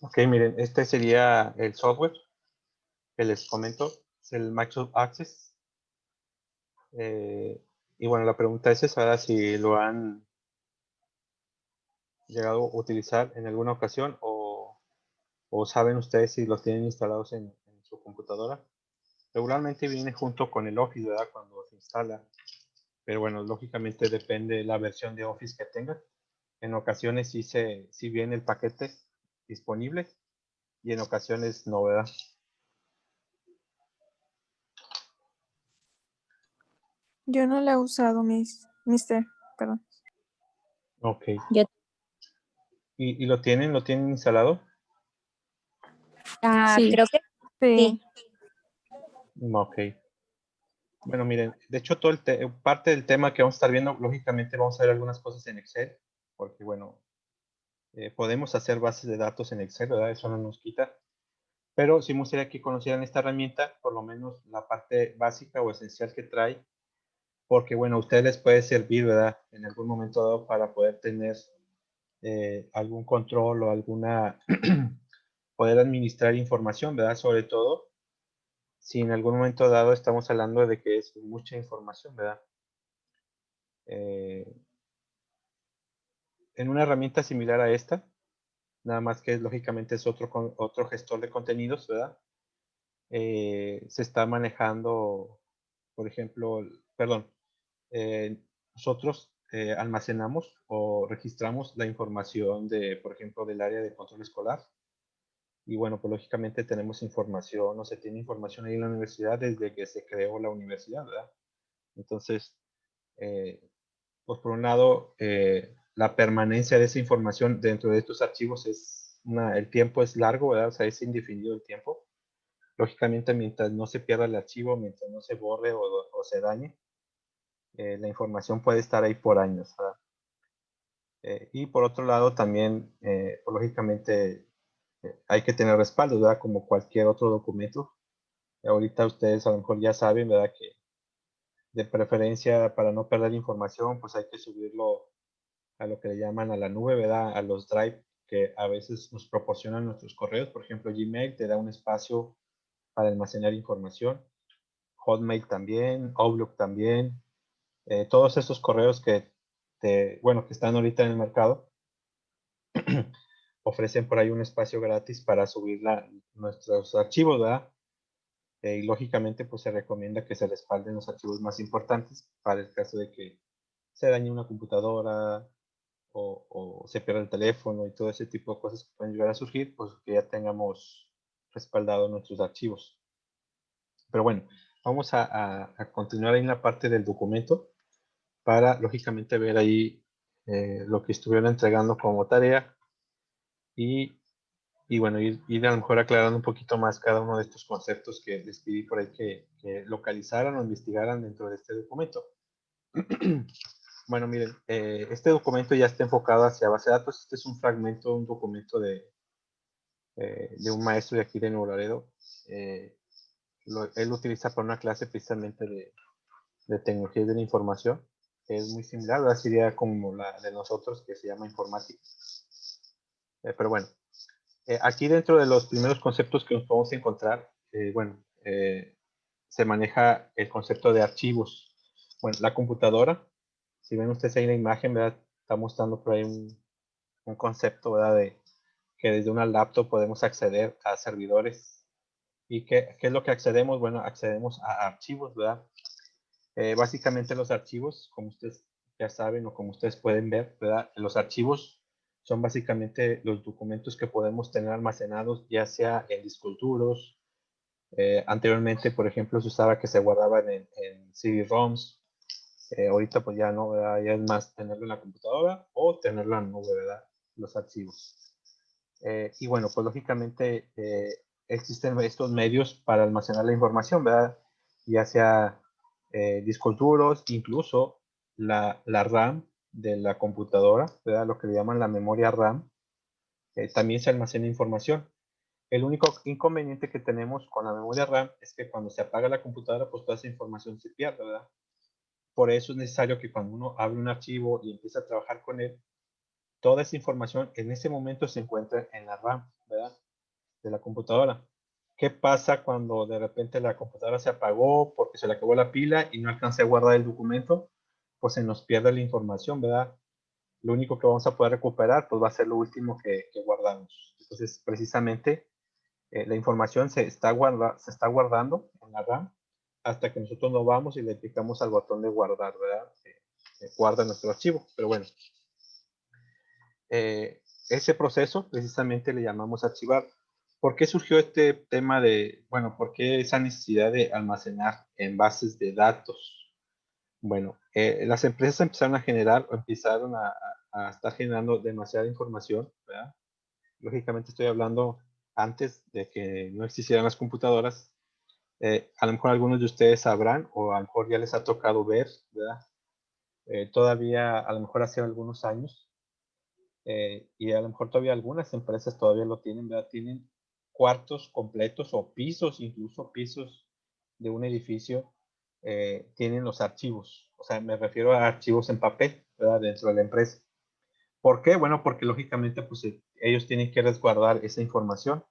Ok, miren, este sería el software que les comento, es el Microsoft Access. Y bueno, la pregunta es esa, ¿verdad? Si lo han llegado a utilizar en alguna ocasión o saben ustedes si los tienen instalados en su computadora. Regularmente viene junto con el Office, ¿verdad? Cuando se instala. Pero bueno, lógicamente depende de la versión de Office que tengan. En ocasiones sí viene el paquete disponible y en ocasiones no, ¿verdad? Yo no la he usado, mister, perdón. Ok. Yo, ¿Y lo tienen instalado? sí. Creo que sí. Ok. Bueno, miren, de hecho, parte del tema que vamos a estar viendo, lógicamente vamos a ver algunas cosas en Excel, porque bueno, podemos hacer bases de datos en Excel, ¿verdad? Eso no nos quita. Pero sí me gustaría que conocieran esta herramienta, por lo menos la parte básica o esencial que trae, porque bueno, a ustedes les puede servir, ¿verdad? En algún momento dado para poder tener algún control o poder administrar información, ¿verdad? Sobre todo si en algún momento dado estamos hablando de que es mucha información, ¿verdad? Eh, en una herramienta similar a esta, nada más que lógicamente es otro gestor de contenidos, ¿verdad? Se está manejando, por ejemplo, perdón, nosotros almacenamos o registramos la información por ejemplo, del área de control escolar. Y bueno, pues lógicamente tenemos información, o se tiene información ahí en la universidad desde que se creó la universidad, ¿verdad? Entonces, pues por un lado, la permanencia de esa información dentro de estos archivos el tiempo es largo, ¿verdad? O sea, es indefinido el tiempo. Lógicamente, mientras no se pierda el archivo, mientras no se borre o se dañe, la información puede estar ahí por años, ¿verdad? Y por otro lado, también, pues, lógicamente, hay que tener respaldo, ¿verdad? Como cualquier otro documento. Ahorita ustedes a lo mejor ya saben, ¿verdad? Que de preferencia, para no perder información, pues hay que subirlo a lo que le llaman a la nube, ¿verdad? A los Drive que a veces nos proporcionan nuestros correos. Por ejemplo, Gmail te da un espacio para almacenar información. Hotmail también, Outlook también. Todos estos correos que están ahorita en el mercado, ofrecen por ahí un espacio gratis para subir nuestros archivos, ¿verdad? Y lógicamente, pues se recomienda que se respalden los archivos más importantes para el caso de que se dañe una computadora o se pierda el teléfono y todo ese tipo de cosas que pueden llegar a surgir, pues que ya tengamos respaldado nuestros archivos. Pero bueno, vamos a continuar ahí en la parte del documento para, lógicamente, ver ahí lo que estuvieron entregando como tarea y bueno, ir a lo mejor aclarando un poquito más cada uno de estos conceptos que les pedí por ahí que localizaran o investigaran dentro de este documento. Bueno, miren, este documento ya está enfocado hacia base de datos. Este es un fragmento, un documento de un maestro de aquí de Nuevo Laredo. Él lo utiliza para una clase precisamente de tecnologías de la información, que es muy similar, ¿verdad? Sería como la de nosotros, que se llama informática. Pero bueno, aquí dentro de los primeros conceptos que nos podemos encontrar, se maneja el concepto de archivos. Bueno, la computadora, si ven ustedes ahí la imagen, ¿verdad? Está mostrando por ahí un concepto, ¿verdad? De que desde una laptop podemos acceder a servidores. ¿Y qué es lo que accedemos? Bueno, accedemos a archivos, ¿verdad? Básicamente los archivos, como ustedes ya saben o como ustedes pueden ver, ¿verdad? Los archivos son básicamente los documentos que podemos tener almacenados, ya sea en discos duros. Anteriormente, por ejemplo, se usaba que se guardaban en CD-ROMs. Ahorita pues ya no, ¿verdad? Ya es más tenerlo en la computadora o tenerlo en la nube, ¿verdad? Los archivos. Y bueno, pues lógicamente existen estos medios para almacenar la información, ¿verdad? Ya sea discos duros, incluso la RAM de la computadora, ¿verdad? Lo que le llaman la memoria RAM, también se almacena información. El único inconveniente que tenemos con la memoria RAM es que cuando se apaga la computadora, pues toda esa información se pierde, ¿verdad? Por eso es necesario que cuando uno abre un archivo y empieza a trabajar con él, toda esa información en ese momento se encuentra en la RAM, ¿verdad? De la computadora. ¿Qué pasa cuando de repente la computadora se apagó porque se le acabó la pila y no alcancé a guardar el documento? Pues se nos pierde la información, ¿verdad? Lo único que vamos a poder recuperar pues va a ser lo último que guardamos. Entonces, precisamente, la información se está guardando en la RAM hasta que nosotros nos vamos y le picamos al botón de guardar, ¿verdad? Guarda nuestro archivo. Pero bueno, ese proceso precisamente le llamamos archivar. ¿Por qué surgió este tema de, bueno, por qué esa necesidad de almacenar en bases de datos? Bueno, las empresas empezaron a generar o empezaron a estar generando demasiada información, ¿verdad? Lógicamente estoy hablando antes de que no existieran las computadoras. A lo mejor algunos de ustedes sabrán o a lo mejor ya les ha tocado ver, ¿verdad? Todavía, a lo mejor hace algunos años, y a lo mejor todavía algunas empresas todavía lo tienen, ¿verdad? Tienen cuartos completos o pisos, incluso pisos de un edificio, tienen los archivos. O sea, me refiero a archivos en papel, ¿verdad? Dentro de la empresa. ¿Por qué? Bueno, porque lógicamente, pues ellos tienen que resguardar esa información.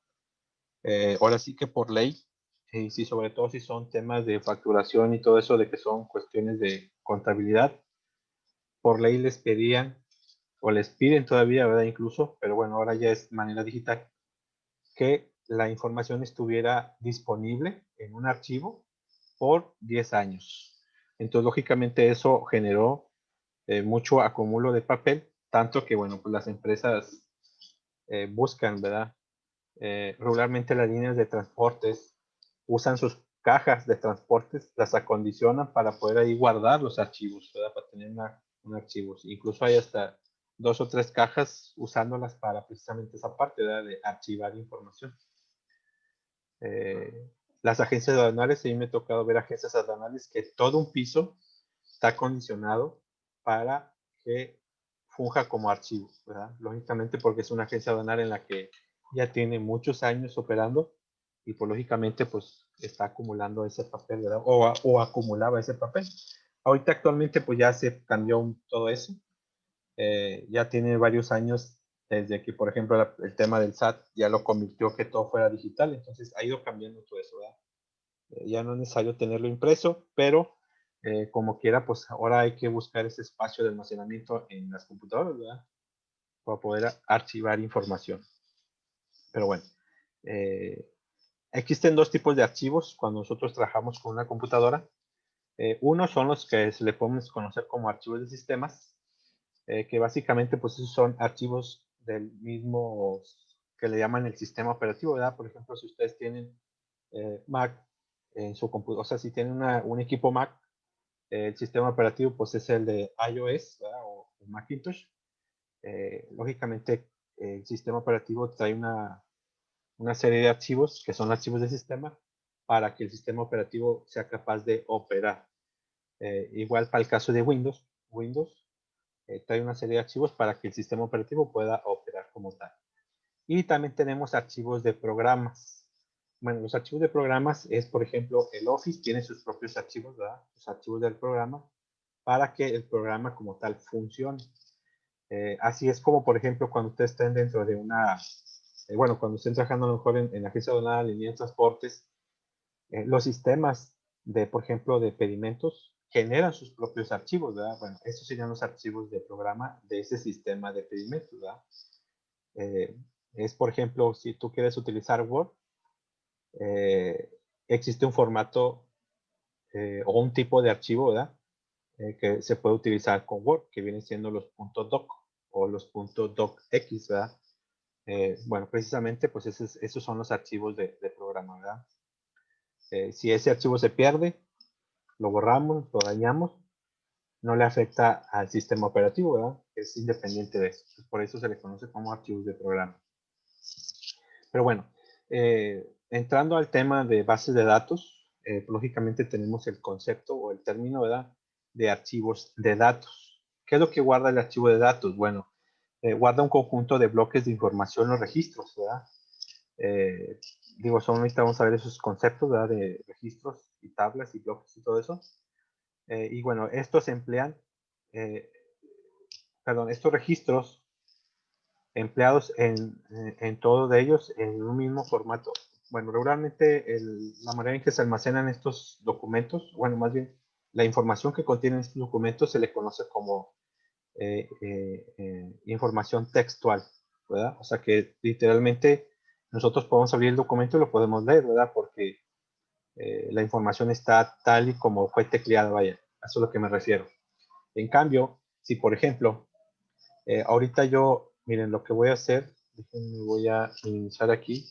Ahora sí que por ley, y sí, sobre todo si son temas de facturación y todo eso, de que son cuestiones de contabilidad, por ley les pedían o les piden todavía, ¿verdad? Incluso, pero bueno, ahora ya es manera digital, que la información estuviera disponible en un archivo por 10 años. Entonces, lógicamente, eso generó mucho acumulo de papel, tanto que, bueno, pues las empresas buscan, ¿verdad? Regularmente las líneas de transportes usan sus cajas de transportes, las acondicionan para poder ahí guardar los archivos, ¿verdad? Para tener un archivo. Incluso hay hasta 2 o 3 cajas usándolas para precisamente esa parte, ¿verdad? De archivar información. Las agencias aduanales, a mí me ha tocado ver agencias aduanales que todo un piso está acondicionado para que funja como archivo, ¿verdad? Lógicamente porque es una agencia aduanal en la que ya tiene muchos años operando y pues lógicamente pues está acumulando ese papel, ¿verdad? O acumulaba ese papel. Ahorita actualmente pues ya se cambió todo eso. Ya tiene varios años desde que, por ejemplo, el tema del SAT ya lo convirtió que todo fuera digital. Entonces ha ido cambiando todo eso, ¿verdad? Ya no es necesario tenerlo impreso, pero como quiera, pues ahora hay que buscar ese espacio de almacenamiento en las computadoras, ¿verdad? Para poder archivar información. Pero bueno, eh, existen 2 tipos de archivos cuando nosotros trabajamos con una computadora. Uno son los que se le podemos conocer como archivos de sistemas, que básicamente pues esos son archivos del mismo que le llaman el sistema operativo, ¿verdad? Por ejemplo, si ustedes tienen Mac en su computadora, o sea, si tienen un equipo Mac, el sistema operativo pues es el de iOS, ¿verdad? O Macintosh. Lógicamente, el sistema operativo trae una serie de archivos que son archivos de sistema para que el sistema operativo sea capaz de operar. Igual para el caso de Windows trae una serie de archivos para que el sistema operativo pueda operar como tal. Y también tenemos archivos de programas. Bueno, los archivos de programas es, por ejemplo, el Office tiene sus propios archivos, ¿verdad? Los archivos del programa para que el programa como tal funcione. Así es como, por ejemplo, cuando ustedes estén dentro de bueno, cuando estén trabajando a lo mejor en la agencia aduanal, en línea de transportes, los sistemas de, por ejemplo, de pedimentos generan sus propios archivos, ¿verdad? Bueno, estos serían los archivos de programa de ese sistema de pedimentos, ¿verdad? Eh, es, por ejemplo, si tú quieres utilizar Word, eh, existe un formato o un tipo de archivo, ¿verdad? Que se puede utilizar con Word, que vienen siendo los .doc o los .docx, ¿verdad? Bueno, precisamente, pues esos son los archivos de programa, ¿verdad? Si ese archivo se pierde, lo borramos, lo dañamos, no le afecta al sistema operativo, ¿verdad? Es independiente de eso. Por eso se le conoce como archivos de programa. Pero bueno, entrando al tema de bases de datos, lógicamente tenemos el concepto o el término, ¿verdad? De archivos de datos. ¿Qué es lo que guarda el archivo de datos? Bueno, guarda un conjunto de bloques de información o registros, ¿verdad? Digo, ahorita vamos a ver esos conceptos, ¿verdad? De registros y tablas y bloques y todo eso. Y bueno, estos emplean, perdón, estos registros empleados en todos de ellos en un mismo formato. Bueno, regularmente la manera en que se almacenan estos documentos, bueno, más bien la información que contienen estos documentos se le conoce como información textual, ¿verdad? O sea que literalmente nosotros podemos abrir el documento y lo podemos leer, ¿verdad? Porque la información está tal y como fue tecleada, vaya, a eso es lo que me refiero. En cambio, si por ejemplo, ahorita yo, miren, lo que voy a hacer, déjenme, voy a iniciar aquí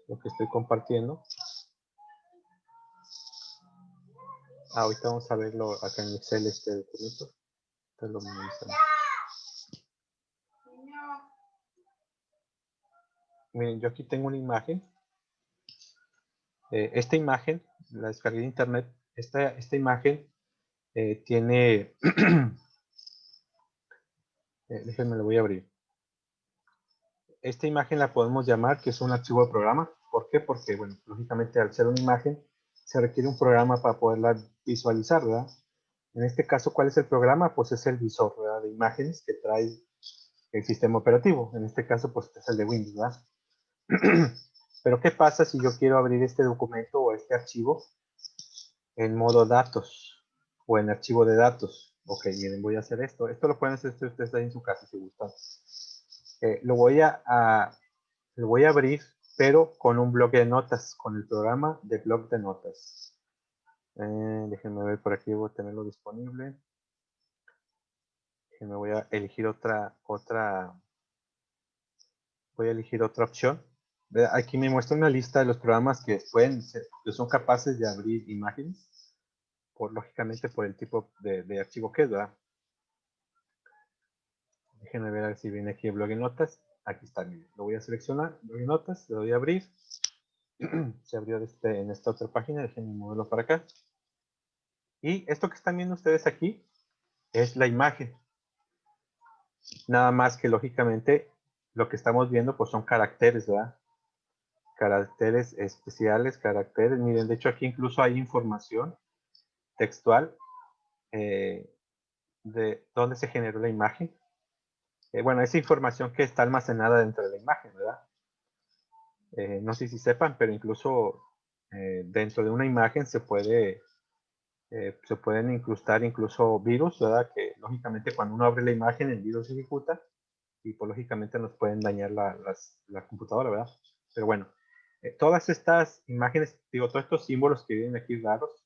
lo que estoy compartiendo. Ahorita vamos a verlo acá en Excel este documento. Entonces lo minimizamos. Miren, yo aquí tengo una imagen. Esta imagen, la descargué de internet. Esta imagen tiene, déjenme lo voy a abrir. Esta imagen la podemos llamar que es un archivo de programa. ¿Por qué? Porque, bueno, lógicamente al ser una imagen se requiere un programa para poderla visualizar, ¿verdad? En este caso, ¿cuál es el programa? Pues es el visor, ¿verdad? De imágenes que trae el sistema operativo. En este caso, pues es el de Windows, ¿verdad? Pero ¿qué pasa si yo quiero abrir este documento o este archivo en modo datos o en archivo de datos? Ok, miren, voy a hacer esto. Esto lo pueden hacer ustedes ahí en su casa si gustan. Lo voy a abrir, pero con un bloc de notas, con el programa de bloc de notas. Déjenme ver por aquí, voy a tenerlo disponible. Déjenme, voy a elegir voy a elegir otra opción. Aquí me muestra una lista de los programas que que son capaces de abrir imágenes, lógicamente por el tipo de archivo que es, ¿verdad? Déjenme ver si viene aquí el blog de notas. Aquí está, miren. Lo voy a seleccionar, blog de notas, le doy a abrir. Se abrió en esta otra página, déjenme moverlo para acá. Y esto que están viendo ustedes aquí es la imagen. Nada más que lógicamente lo que estamos viendo pues son caracteres, ¿verdad? Caracteres especiales, caracteres. Miren, de hecho aquí incluso hay información textual de dónde se generó la imagen. Bueno, esa información que está almacenada dentro de la imagen, ¿verdad? No sé si sepan, pero incluso dentro de una imagen se pueden incrustar incluso virus, ¿verdad? Que lógicamente cuando uno abre la imagen, el virus se ejecuta y pues lógicamente nos pueden dañar la computadora, ¿verdad? Pero bueno, todas estas imágenes, digo, todos estos símbolos que vienen aquí raros,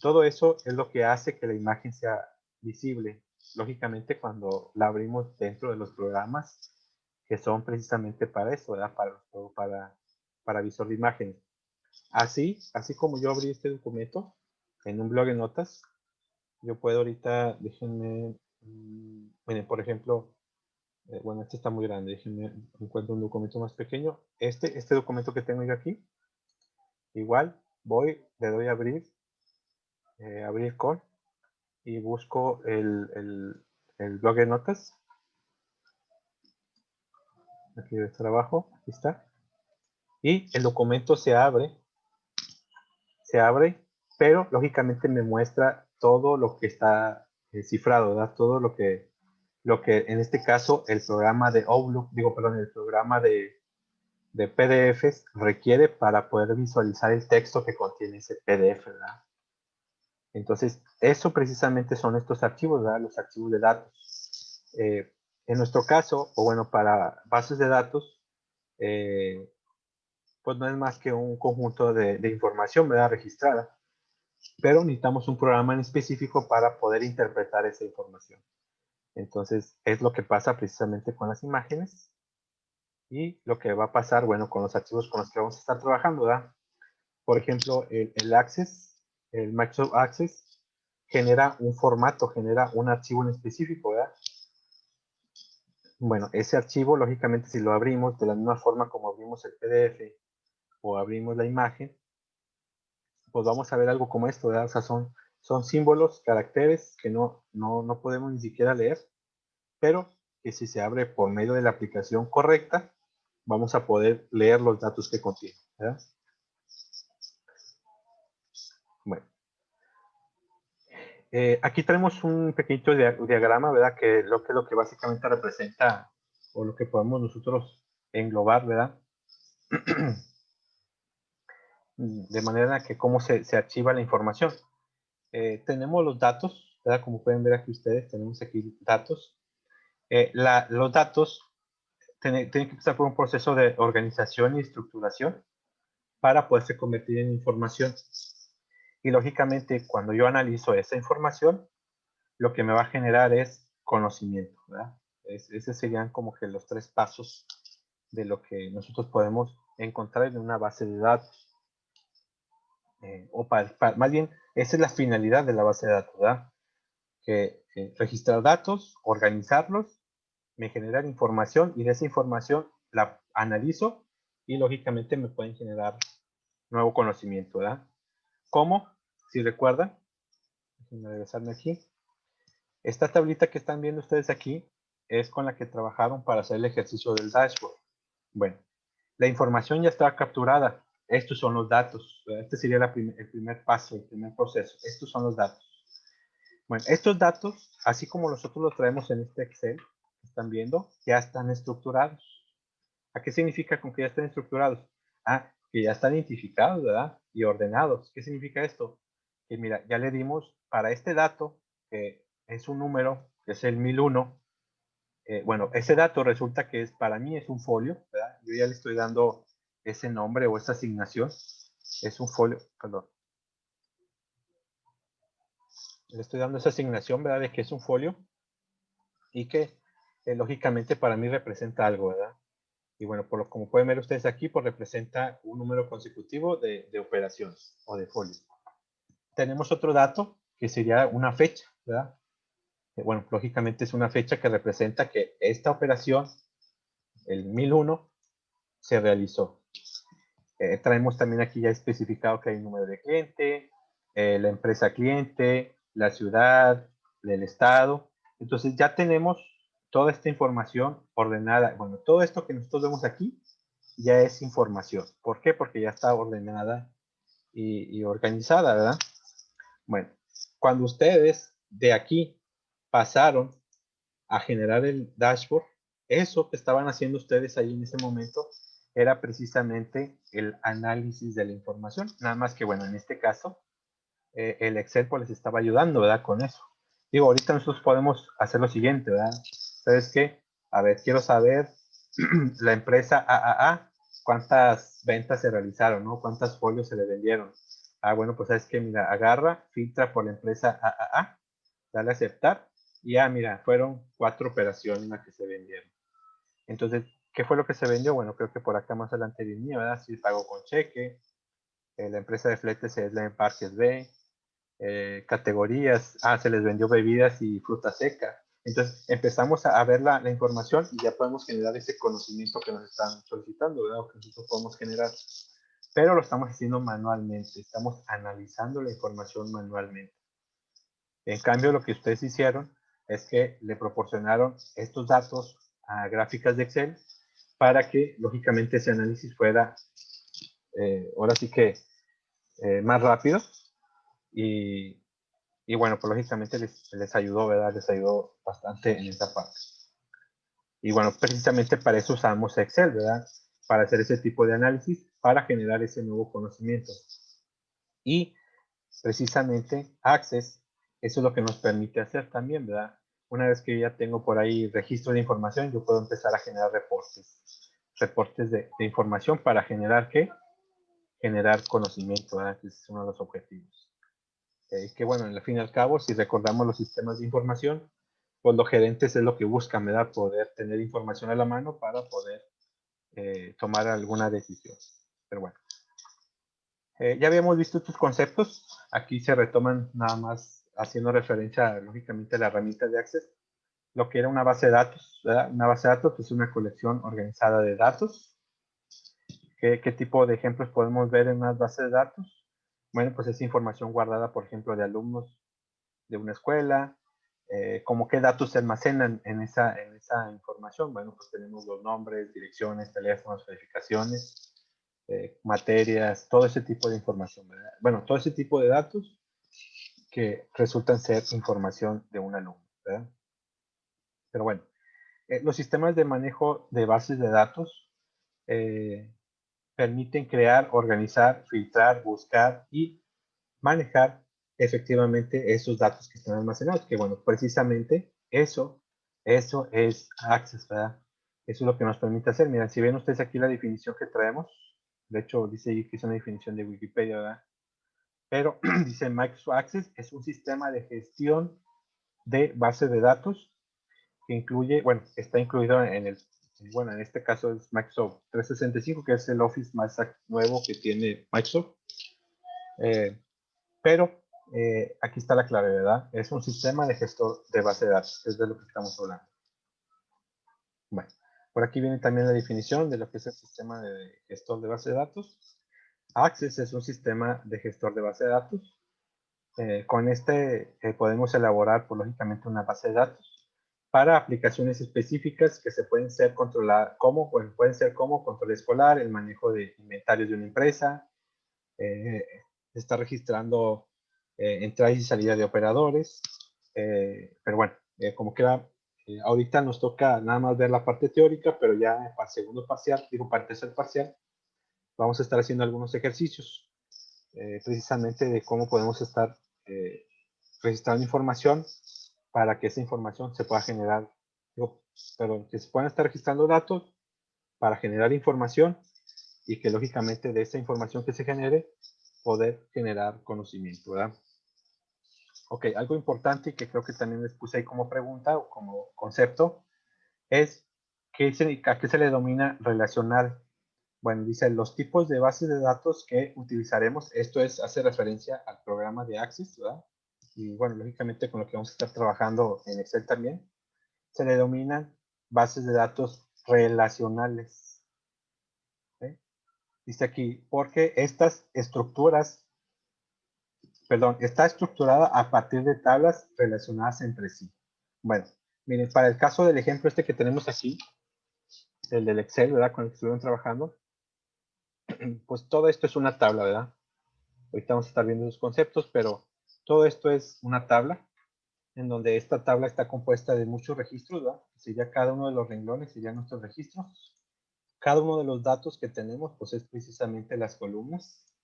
todo eso es lo que hace que la imagen sea visible. Lógicamente cuando la abrimos dentro de los programas que son precisamente para eso, ¿verdad? Para visor de imágenes. Así como yo abrí este documento en un blog de notas, yo puedo ahorita, déjenme, miren, por ejemplo, bueno, este está muy grande, déjenme encuentro un documento más pequeño. Este documento que tengo yo aquí, igual le doy a abrir con, y busco el blog de notas. Aquí debe estar abajo, aquí está. Y el documento se abre, pero lógicamente me muestra todo lo que está cifrado, ¿verdad? Todo lo que en este caso el programa de Outlook, perdón, el programa de PDFs requiere para poder visualizar el texto que contiene ese PDF, ¿verdad? Entonces, eso precisamente son estos archivos, ¿verdad? Los archivos de datos. En nuestro caso, o bueno, para bases de datos, pues no es más que un conjunto de información, ¿verdad? Registrada. Pero necesitamos un programa en específico para poder interpretar esa información. Entonces, es lo que pasa precisamente con las imágenes y lo que va a pasar, bueno, con los archivos con los que vamos a estar trabajando, ¿verdad? Por ejemplo, el Access, el Microsoft Access, genera un formato, genera un archivo en específico, ¿verdad? Bueno, ese archivo, lógicamente, si lo abrimos de la misma forma como abrimos el PDF o abrimos la imagen, pues vamos a ver algo como esto, ¿verdad? O sea, son símbolos, caracteres que no podemos ni siquiera leer, pero que si se abre por medio de la aplicación correcta, vamos a poder leer los datos que contiene, ¿verdad? Bueno, aquí tenemos un pequeño diagrama, ¿verdad? Que es lo que básicamente representa o lo que podemos nosotros englobar, ¿verdad? De manera que cómo se archiva la información. Tenemos los datos, ¿verdad? Como pueden ver aquí ustedes, tenemos aquí datos. Los datos tienen que pasar por un proceso de organización y estructuración para poderse convertir en información. Y lógicamente, cuando yo analizo esa información, lo que me va a generar es conocimiento, ¿verdad? Esos serían como que los 3 pasos de lo que nosotros podemos encontrar en una base de datos. Más bien, esa es la finalidad de la base de datos, ¿verdad? Que registrar datos, organizarlos, me generar información y de esa información la analizo y lógicamente me pueden generar nuevo conocimiento, ¿verdad? ¿Cómo? Si recuerdan, déjenme regresarme aquí. Esta tablita que están viendo ustedes aquí es con la que trabajaron para hacer el ejercicio del dashboard. Bueno, la información ya está capturada. Estos son los datos. Este sería el primer paso, el primer proceso. Estos son los datos. Bueno, estos datos, así como nosotros los traemos en este Excel, que están viendo, ya están estructurados. ¿A qué significa con que ya están estructurados? Ah, que ya están identificados, ¿verdad? Y ordenados. ¿Qué significa esto? Que mira, ya le dimos para este dato, que es un número, que es el 1001. Bueno, ese dato resulta que para mí es un folio, ¿verdad? Yo ya le estoy dando ese nombre o esa asignación. Es un folio, perdón. Le estoy dando esa asignación, ¿verdad? De que es un folio y que lógicamente para mí representa algo, ¿verdad? Y bueno, como pueden ver ustedes aquí, pues representa un número consecutivo de operaciones o de folios. Tenemos otro dato que sería una fecha, ¿verdad? Bueno, lógicamente es una fecha que representa que esta operación, el 1001, se realizó. Traemos también aquí ya especificado que hay un número de cliente, la empresa cliente, la ciudad, el estado. Entonces ya tenemos toda esta información ordenada. Bueno, todo esto que nosotros vemos aquí ya es información. ¿Por qué? Porque ya está ordenada y organizada, ¿verdad? Bueno, cuando ustedes de aquí pasaron a generar el dashboard, eso que estaban haciendo ustedes ahí en ese momento era precisamente el análisis de la información. Nada más que, bueno, en este caso, el Excel pues les estaba ayudando, ¿verdad? Con eso. Digo, ahorita nosotros podemos hacer lo siguiente, ¿verdad? ¿Sabes qué? A ver, quiero saber la empresa AAA, cuántas ventas se realizaron, ¿no? Cuántas folios se le vendieron. Ah, bueno, pues sabes que, mira, agarra, filtra por la empresa AAA, dale a aceptar, y mira, fueron 4 operaciones las que se vendieron. Entonces, ¿qué fue lo que se vendió? Bueno, creo que por acá más adelante venía, ¿verdad? Si pago con cheque, la empresa de fletes es la en Parques B, categorías, se les vendió bebidas y fruta seca. Entonces empezamos a ver la información y ya podemos generar ese conocimiento que nos están solicitando, ¿verdad? O que nosotros podemos generar. Pero lo estamos haciendo manualmente, estamos analizando la información manualmente. En cambio, lo que ustedes hicieron es que le proporcionaron estos datos a gráficas de Excel para que, lógicamente, ese análisis fuera, ahora sí que, más rápido y, y bueno, pues lógicamente les ayudó, ¿verdad? Les ayudó bastante en esta parte. Y bueno, precisamente para eso usamos Excel, ¿verdad? Para hacer ese tipo de análisis, para generar ese nuevo conocimiento. Y precisamente Access, eso es lo que nos permite hacer también, ¿verdad? Una vez que ya tengo por ahí registro de información, yo puedo empezar a generar reportes. Reportes de información para generar, ¿qué? Generar conocimiento, ¿verdad? Que es uno de los objetivos. Que bueno, al fin y al cabo, si recordamos los sistemas de información, pues los gerentes es lo que buscan, ¿verdad? Poder tener información a la mano para poder tomar alguna decisión. Pero bueno, ya habíamos visto estos conceptos. Aquí se retoman nada más haciendo referencia, lógicamente, a la herramienta de Access, lo que era una base de datos, ¿verdad? Una base de datos es una colección organizada de datos. ¿Qué tipo de ejemplos podemos ver en una base de datos? Bueno, pues es información guardada, por ejemplo, de alumnos de una escuela, como qué datos se almacenan en esa información. Bueno, pues tenemos los nombres, direcciones, teléfonos, verificaciones, materias, todo ese tipo de información, ¿verdad? Bueno, todo ese tipo de datos que resultan ser información de un alumno, ¿verdad? Pero bueno, Los sistemas de manejo de bases de datos permiten crear, organizar, filtrar, buscar y manejar efectivamente esos datos que están almacenados, que bueno, precisamente eso es Access, ¿verdad? Eso es lo que nos permite hacer. Miren, si ven ustedes aquí la definición que traemos, de hecho dice ahí que es una definición de Wikipedia, ¿verdad? Pero dice Microsoft Access es un sistema de gestión de bases de datos que incluye, bueno, está incluido en el, bueno, en este caso es Microsoft 365, que es el Office más nuevo que tiene Microsoft. Pero aquí está la clave, ¿verdad? Es un sistema de gestor de base de datos, es de lo que estamos hablando. Bueno, por aquí viene también la definición de lo que es el sistema de gestor de base de datos. Access es un sistema de gestor de base de datos. Con este podemos elaborar, pues, lógicamente, una base de datos para aplicaciones específicas que se pueden ser controladas como, bueno, pueden ser como control escolar, el manejo de inventarios de una empresa, está registrando entrada y salida de operadores, pero bueno, como queda, ahorita nos toca nada más ver la parte teórica, pero ya para el segundo parcial, digo, para el tercer parcial, vamos a estar haciendo algunos ejercicios, precisamente de cómo podemos estar registrando información para que esa información se pueda generar, digo, perdón, que se puedan estar registrando datos para generar información y que lógicamente de esa información que se genere, poder generar conocimiento, ¿verdad? Ok, algo importante y que creo que también les puse ahí como pregunta o como concepto es ¿a qué se le denomina relacional? Bueno, dice los tipos de bases de datos que utilizaremos. Esto hace referencia al programa de Access, ¿verdad? Y bueno, lógicamente con lo que vamos a estar trabajando en Excel también, se le denominan bases de datos relacionales. ¿Sí? Dice aquí, porque estas estructuras, perdón, está estructurada a partir de tablas relacionadas entre sí. Bueno, miren, para el caso del ejemplo este que tenemos aquí, el del Excel, ¿verdad? Con el que estuvieron trabajando, pues todo esto es una tabla, ¿verdad? Ahorita vamos a estar viendo los conceptos, pero todo esto es una tabla, en donde esta tabla está compuesta de muchos registros, ¿verdad? Sería cada uno de los renglones, serían nuestros registros. Cada uno de los datos que tenemos, pues es precisamente las columnas.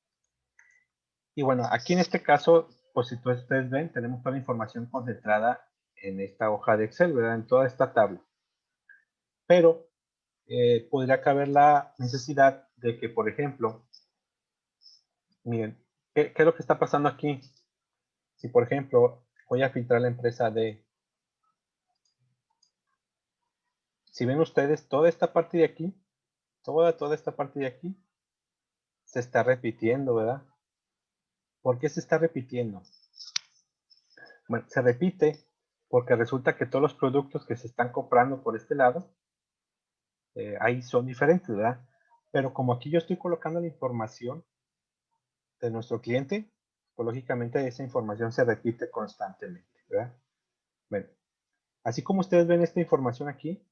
Y bueno, aquí en este caso, pues si ustedes ven, tenemos toda la información concentrada en esta hoja de Excel, ¿verdad? En toda esta tabla. Pero podría caber la necesidad de que, por ejemplo, miren, ¿qué es lo que está pasando aquí? Si, por ejemplo, voy a filtrar la empresa D, si ven ustedes, toda esta parte de aquí, toda esta parte de aquí, se está repitiendo, ¿verdad? ¿Por qué se está repitiendo? Bueno, se repite porque resulta que todos los productos que se están comprando por este lado, ahí son diferentes, ¿verdad? Pero como aquí yo estoy colocando la información de nuestro cliente, pues lógicamente esa información se repite constantemente, ¿verdad? Bueno, así como ustedes ven esta información aquí,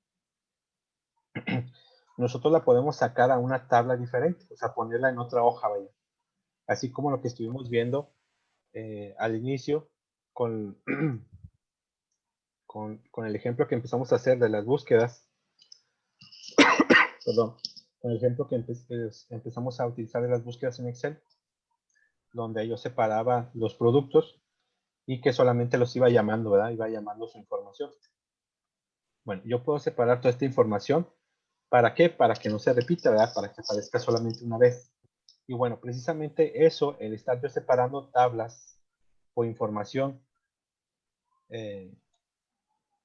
nosotros la podemos sacar a una tabla diferente, o sea, ponerla en otra hoja, vaya. Así como lo que estuvimos viendo al inicio con, con el ejemplo que empezamos a hacer de las búsquedas, perdón, con el ejemplo que empezamos a utilizar de las búsquedas en Excel, donde yo separaba los productos y que solamente los iba llamando, ¿verdad? Iba llamando su información. Bueno, yo puedo separar toda esta información. ¿Para qué? Para que no se repita, ¿verdad? Para que aparezca solamente una vez. Y bueno, precisamente eso, el estar yo separando tablas o información eh,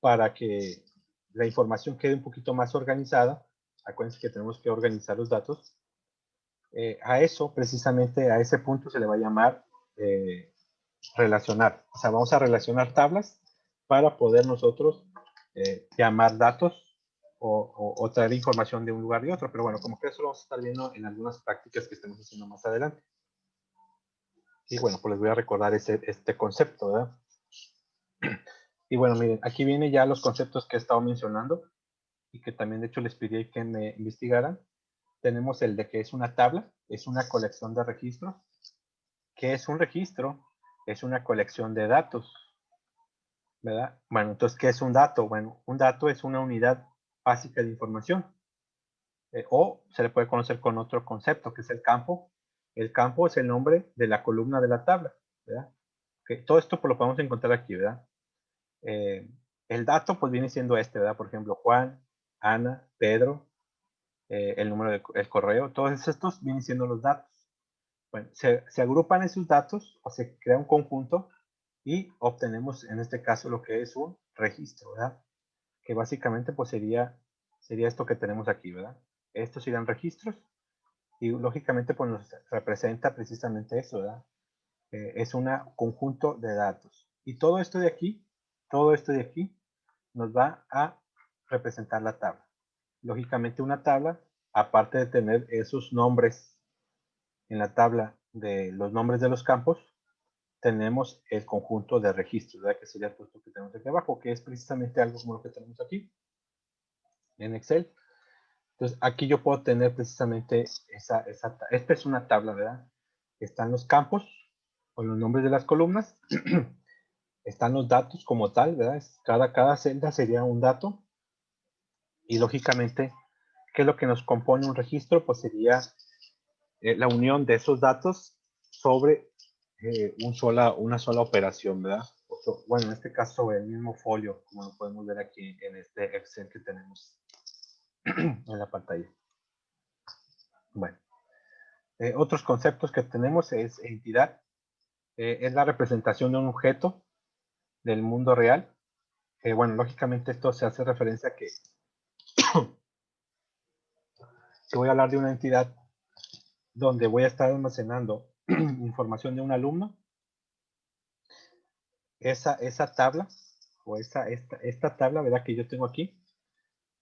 para que la información quede un poquito más organizada. Acuérdense que tenemos que organizar los datos. A eso, precisamente a ese punto se le va a llamar relacionar. O sea, vamos a relacionar tablas para poder nosotros llamar datos o traer información de un lugar y otro. Pero bueno, como que eso lo vamos a estar viendo en algunas prácticas que estemos haciendo más adelante. Y bueno, pues les voy a recordar este concepto, ¿verdad? Y bueno, miren, aquí vienen ya los conceptos que he estado mencionando y que también de hecho les pedí que me investigaran. Tenemos el de que es una tabla, es una colección de registros. ¿Qué es un registro? Es una colección de datos, ¿verdad? Bueno, entonces, ¿qué es un dato? Bueno, un dato es una unidad básica de información. O se le puede conocer con otro concepto, que es el campo. El campo es el nombre de la columna de la tabla, ¿verdad? Todo esto pues, lo podemos encontrar aquí, ¿verdad? El dato pues viene siendo este, ¿verdad? Por ejemplo, Juan, Ana, Pedro, el número del correo, todos estos vienen siendo los datos. Bueno, se agrupan esos datos o se crea un conjunto y obtenemos en este caso lo que es un registro, ¿verdad? Que básicamente pues sería esto que tenemos aquí, ¿verdad? Estos serían registros y lógicamente pues nos representa precisamente eso, ¿verdad? Es un conjunto de datos. Y todo esto de aquí nos va a representar la tabla. Lógicamente una tabla, aparte de tener esos nombres en la tabla de los nombres de los campos, tenemos el conjunto de registros, ¿verdad? Que sería esto que tenemos aquí abajo, que es precisamente algo como lo que tenemos aquí en Excel. Entonces aquí yo puedo tener precisamente esta es una tabla, ¿verdad? Están los campos con los nombres de las columnas, están los datos como tal, ¿verdad? Cada celda sería un dato y lógicamente, ¿qué es lo que nos compone un registro? Pues sería la unión de esos datos sobre una sola operación, ¿verdad? Bueno, en este caso el mismo folio, como lo podemos ver aquí en este Excel que tenemos en la pantalla. Bueno, otros conceptos que tenemos es entidad, es la representación de un objeto del mundo real. Bueno, lógicamente esto se hace referencia a que si voy a hablar de una entidad donde voy a estar almacenando información de un alumno, esa tabla o esta tabla, ¿verdad? Que yo tengo aquí,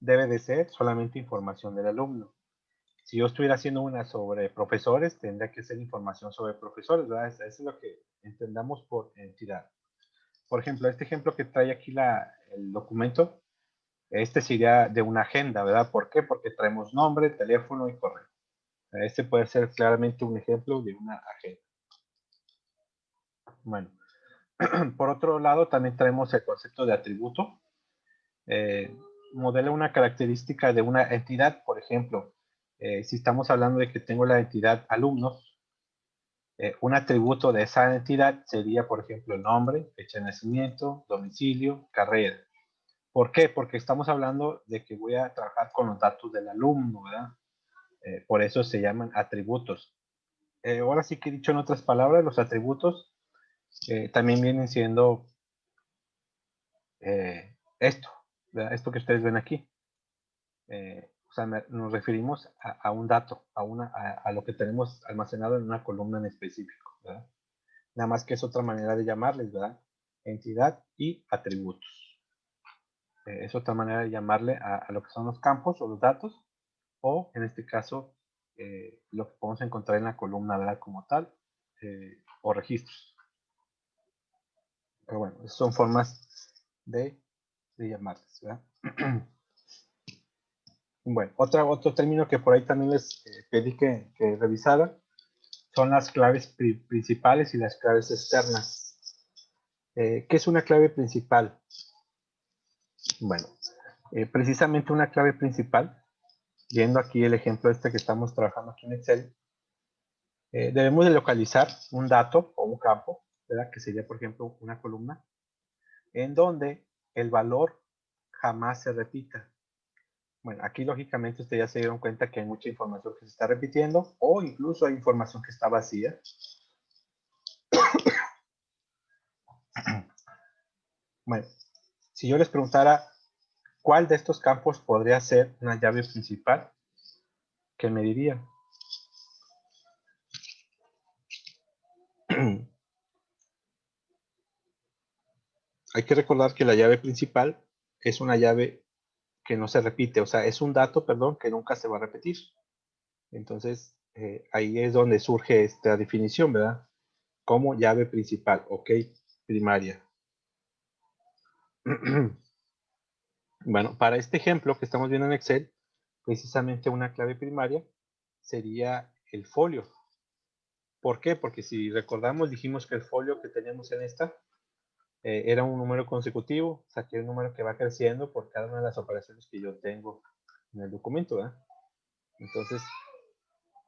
debe de ser solamente información del alumno. Si yo estuviera haciendo una sobre profesores, tendría que ser información sobre profesores, ¿verdad? Eso es lo que entendamos por entidad. Por ejemplo, este ejemplo que trae aquí el documento, este sería de una agenda, ¿verdad? ¿Por qué? Porque traemos nombre, teléfono y correo. Este puede ser claramente un ejemplo de una agenda. Bueno, por otro lado, también traemos el concepto de atributo. Modela una característica de una entidad, por ejemplo, si estamos hablando de que tengo la entidad alumnos, un atributo de esa entidad sería, por ejemplo, el nombre, fecha de nacimiento, domicilio, carrera. ¿Por qué? Porque estamos hablando de que voy a trabajar con los datos del alumno, ¿verdad? Por eso se llaman atributos. Ahora sí que he dicho en otras palabras, los atributos también vienen siendo esto, ¿verdad? Esto que ustedes ven aquí. O sea, nos referimos a un dato, a lo que tenemos almacenado en una columna en específico, ¿verdad? Nada más que es otra manera de llamarles, ¿verdad? Entidad y atributos. Es otra manera de llamarle a lo que son los campos o los datos, o en este caso, lo que podemos encontrar en la columna, ¿verdad? Como tal, o registros. Pero bueno, son formas de llamarles, ¿verdad? Bueno, otro término que por ahí también les pedí que revisaran son las claves principales y las claves externas. ¿Qué es una clave principal? Bueno, precisamente una clave principal, viendo aquí el ejemplo este que estamos trabajando aquí en Excel, debemos de localizar un dato o un campo, ¿verdad? Que sería, por ejemplo, una columna, en donde el valor jamás se repita. Bueno, aquí lógicamente ustedes ya se dieron cuenta que hay mucha información que se está repitiendo o incluso hay información que está vacía. Bueno, si yo les preguntara cuál de estos campos podría ser una llave principal, ¿qué me diría? Hay que recordar que la llave principal es una llave que no se repite, o sea, es un dato, perdón, que nunca se va a repetir. Entonces, ahí es donde surge esta definición, ¿verdad? Como llave principal, ok, primaria. Bueno, para este ejemplo que estamos viendo en Excel, precisamente una clave primaria sería el folio. ¿Por qué? Porque si recordamos, dijimos que el folio que teníamos en esta era un número consecutivo, saqué un número que va creciendo por cada una de las operaciones que yo tengo en el documento, ¿verdad? Entonces,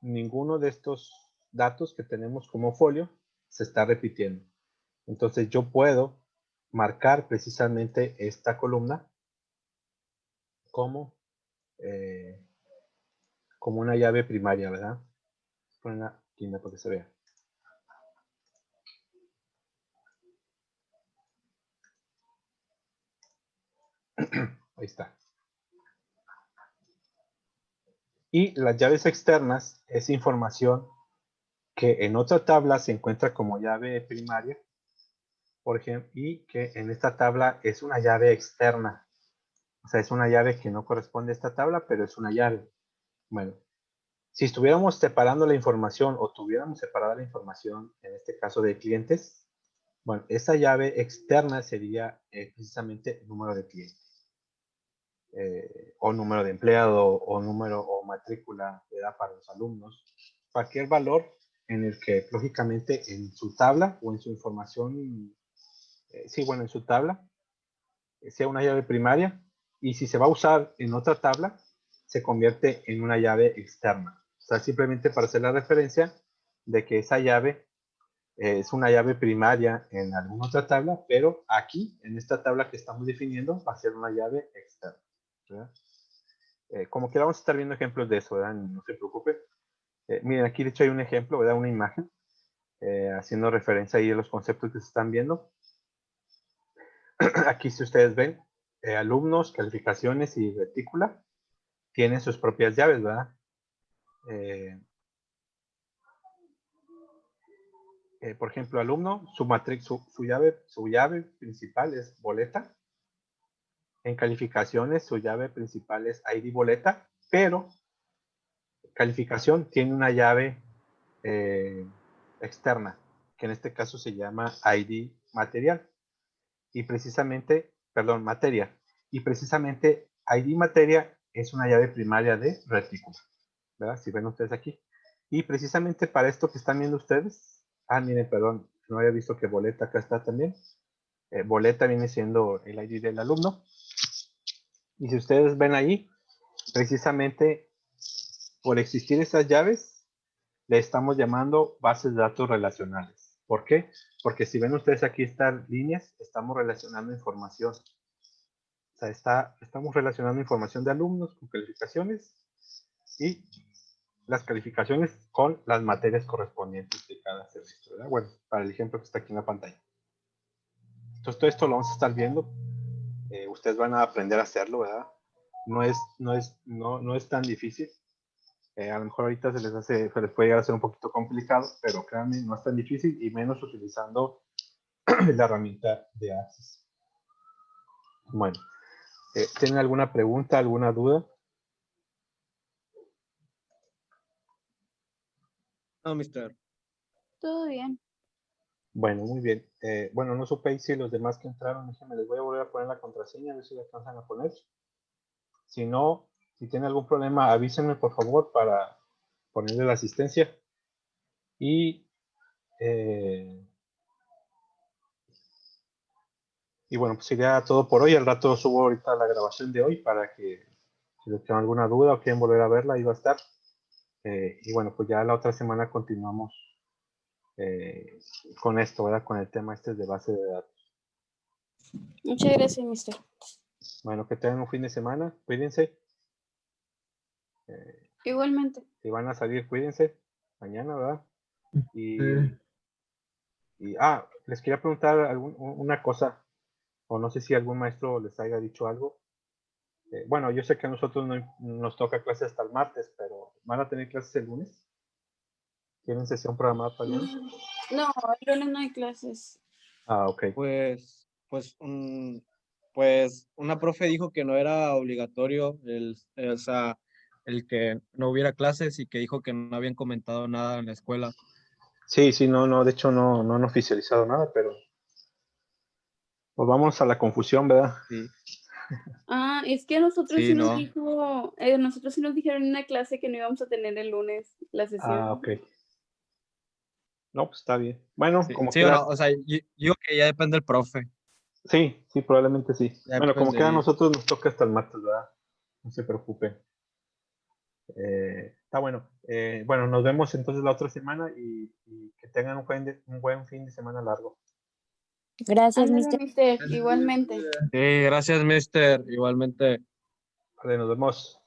ninguno de estos datos que tenemos como folio se está repitiendo. Entonces, yo puedo marcar precisamente esta columna como, como una llave primaria, ¿verdad? Poner una quinta para que se vea. Ahí está. Y las llaves externas es información que en otra tabla se encuentra como llave primaria, por ejemplo, y que en esta tabla es una llave externa. O sea, es una llave que no corresponde a esta tabla, pero es una llave. Bueno, si estuviéramos separando la información o tuviéramos separada la información, en este caso de clientes, bueno, esa llave externa sería precisamente el número de clientes. O número de empleado, o número o matrícula de edad para los alumnos. Cualquier valor en el que, lógicamente, en su tabla o en su información, sí, bueno, en su tabla, sea una llave primaria, y si se va a usar en otra tabla, se convierte en una llave externa. O sea, simplemente para hacer la referencia de que esa llave es una llave primaria en alguna otra tabla, pero aquí, en esta tabla que estamos definiendo, va a ser una llave externa, ¿verdad? Como que vamos a estar viendo ejemplos de eso, ¿verdad? No se preocupen. Miren, aquí de hecho hay un ejemplo, ¿verdad? Una imagen, haciendo referencia ahí a los conceptos que se están viendo. Aquí, si ustedes ven, alumnos, calificaciones y retícula tienen sus propias llaves, ¿verdad? Por ejemplo, alumno, su llave principal es boleta. En calificaciones, su llave principal es ID boleta, pero calificación tiene una llave externa, que en este caso se llama ID material. Y precisamente, perdón, materia. Y precisamente ID materia es una llave primaria de retícula, ¿verdad? Si ven ustedes aquí. Y precisamente para esto que están viendo ustedes, miren, perdón, no había visto que boleta acá está también. Boleta viene siendo el ID del alumno. Y si ustedes ven ahí, precisamente por existir esas llaves, le estamos llamando bases de datos relacionales. ¿Por qué? Porque si ven ustedes aquí estas líneas, estamos relacionando información. O sea, estamos relacionando información de alumnos con calificaciones y las calificaciones con las materias correspondientes de cada semestre, ¿verdad? Bueno, para el ejemplo que está aquí en la pantalla. Entonces, todo esto lo vamos a estar viendo. Ustedes van a aprender a hacerlo, ¿verdad? No es tan difícil. A lo mejor ahorita se les puede llegar a ser un poquito complicado, pero créanme, no es tan difícil, y menos utilizando la herramienta de Access. Bueno, ¿tienen alguna pregunta, alguna duda? No, mister. Todo bien. Bueno, muy bien. Bueno, no supe si los demás que entraron, déjenme, les voy a volver a poner la contraseña, a ver si la alcanzan a poner. Si no, si tienen algún problema, avísenme por favor para ponerle la asistencia. Y bueno, pues sería todo por hoy. Al rato subo ahorita la grabación de hoy para que si les tienen alguna duda o quieren volver a verla, ahí va a estar. Y bueno, pues ya la otra semana continuamos con esto, ¿verdad? Con el tema este de base de datos. Muchas gracias, mister. Bueno, que tengan un fin de semana. Cuídense. Igualmente. Si van a salir, cuídense. Mañana, ¿verdad? Les quería preguntar una cosa, o no sé si algún maestro les haya dicho algo. Bueno, yo sé que a nosotros no nos toca clases hasta el martes, pero ¿van a tener clases el lunes? ¿Tienen sesión programada para el lunes? No, el lunes no hay clases. Ok. Pues una profe dijo que no era obligatorio o sea, el que no hubiera clases, y que dijo que no habían comentado nada en la escuela. Sí, no, de hecho no han oficializado nada, pero pues vamos a la confusión, ¿verdad? Sí. Es que a nosotros Sí, sí nos no. dijo, nosotros sí nos dijeron en una clase que no íbamos a tener el lunes la sesión. Ok. No, pues está bien. Bueno, Sí, como sí o quiera. no, o sea, yo digo que ya depende del profe. Sí, sí, probablemente sí. Ya Bueno, como después de queda a ir. nosotros nos toca hasta el martes, ¿verdad? No se preocupe. Está bueno. Bueno, nos vemos entonces la otra semana y que tengan un buen fin de semana largo. Gracias, Ándale, mister. mister, igualmente. Sí, gracias, mister. Igualmente. Vale, nos vemos.